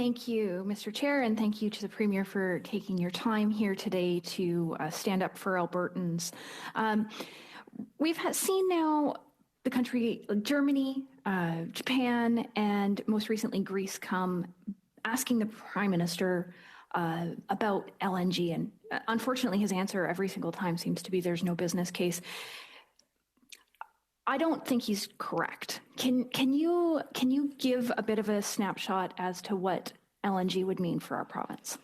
Thank you, Mr. Chair, and thank you to the Premier for taking your time here today to stand up for Albertans. We've seen now the country like Germany, Japan, and most recently Greece come asking the Prime Minister about LNG, and unfortunately his answer every single time seems to be there's no business case. I don't think he's correct. Can you give a bit of a snapshot as to what LNG would mean for our province?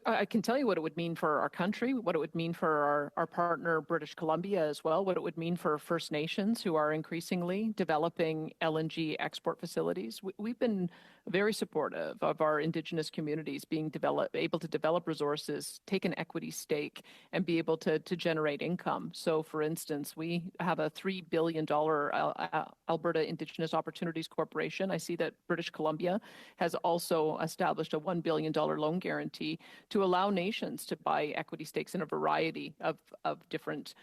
I can tell you what it would mean for our country, what it would mean for our partner, British Columbia, as well, what it would mean for First Nations who are increasingly developing LNG export facilities. We've been very supportive of our Indigenous communities being able to develop resources, take an equity stake, and be able to generate income. So, for instance, we have a $3 billion Alberta Indigenous Opportunities Corporation. I see that British Columbia has also established a $1 billion loan guarantee to allow nations to buy equity stakes in a variety of different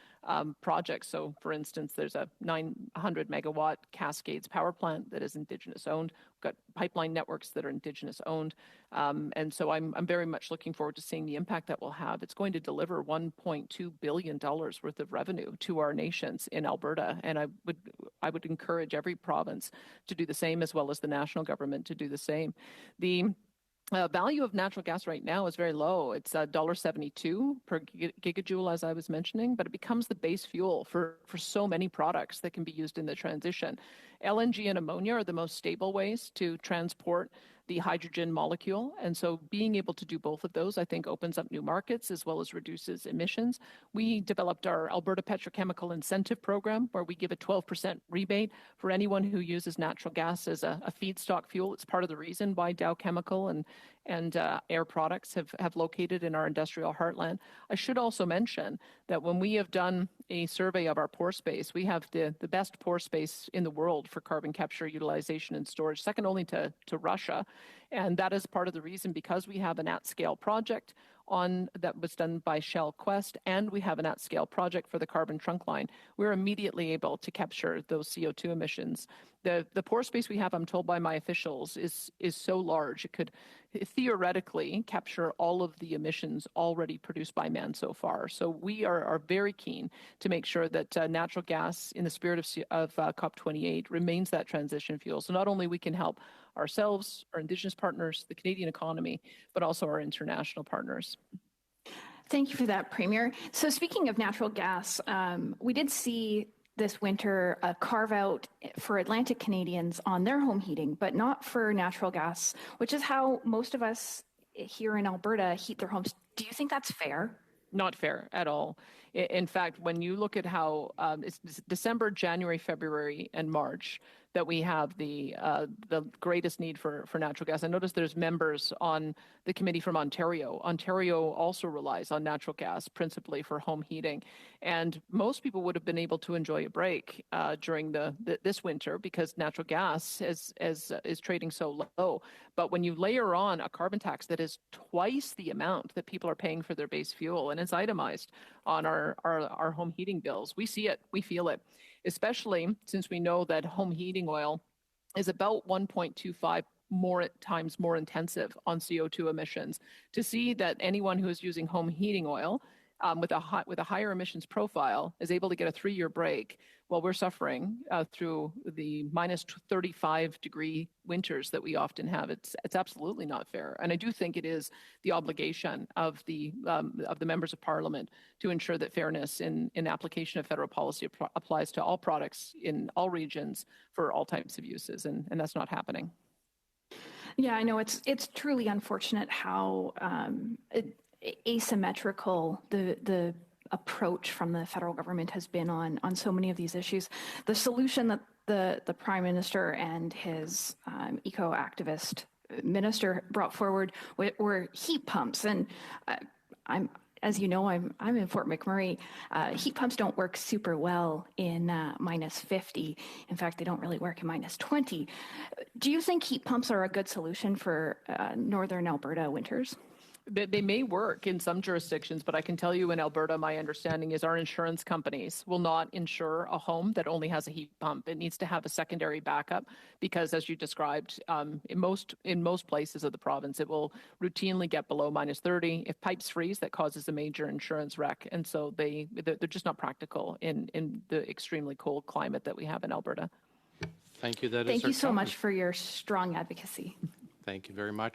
projects. So, for instance, there's a 900 megawatt Cascades power plant that is Indigenous owned. We've got pipeline networks that are Indigenous owned. And so I'm very much looking forward to seeing the impact that will have. It's going to deliver $1.2 billion worth of revenue to our nations in Alberta. And I would encourage every province to do the same, as well as the national government to do the same. The value of natural gas right now is very low. It's $1.72 per gigajoule, as I was mentioning, but it becomes the base fuel for so many products that can be used in the transition. LNG and ammonia are the most stable ways to transport the hydrogen molecule. And so being able to do both of those, I think, opens up new markets as well as reduces emissions. We developed our Alberta Petrochemical Incentive Program, where we give a 12% rebate for anyone who uses natural gas as a feedstock fuel. It's part of the reason why Dow Chemical and Air Products have located in our industrial heartland. I should also mention that when we have done a survey of our pore space, we have the best pore space in the world for carbon capture, utilization, and storage, second only to Russia. And that is part of the reason, because we have an at-scale project that was done by Shell Quest, and we have an at-scale project for the carbon trunk line. We're immediately able to capture those CO2 emissions. The pore space we have, I'm told by my officials, is so large it could theoretically capture all of the emissions already produced by man so far. So we are very keen to make sure that natural gas, in the spirit of COP28, remains that transition fuel. So not only we can help ourselves, our Indigenous partners, the Canadian economy, but also our international partners. Thank you for that, Premier. So speaking of natural gas, we did see this winter a carve out for Atlantic Canadians on their home heating, but not for natural gas, which is how most of us here in Alberta heat their homes. Do you think that's fair? Not fair at all. In fact, when you look at how it's December, January, February, and March that we have the greatest need for natural gas. I noticed there's members on the committee from Ontario. Ontario also relies on natural gas principally for home heating. And most people would have been able to enjoy a break during this winter because natural gas is trading so low. But when you layer on a carbon tax that is twice the amount that people are paying for their base fuel, and it's itemized on our home heating bills, we see it, we feel it, especially since we know that home heating oil is about 1.25 times more intensive on CO2 emissions. To see that anyone who is using home heating oil with a higher emissions profile is able to get a 3-year break while we're suffering through the minus 35-degree winters that we often have, it's absolutely not fair. And I do think it is the obligation of the members of Parliament to ensure that fairness in application of federal policy applies to all products in all regions for all types of uses, and that's not happening. Yeah, I know it's truly unfortunate how asymmetrical the approach from the federal government has been on so many of these issues. The solution that the Prime Minister and his eco-activist minister brought forward were heat pumps, and as you know, I'm in Fort McMurray. Heat pumps don't work super well in minus 50. In fact, they don't really work in minus 20. Do you think heat pumps are a good solution for northern Alberta winters? They may work in some jurisdictions, but I can tell you in Alberta, my understanding is our insurance companies will not insure a home that only has a heat pump. It needs to have a secondary backup because, as you described, in most places of the province, it will routinely get below -30. If pipes freeze, that causes a major insurance wreck, and so they're just not practical in the extremely cold climate that we have in Alberta. Thank you. That is Thank our you so time. much for your strong advocacy. Thank you very much.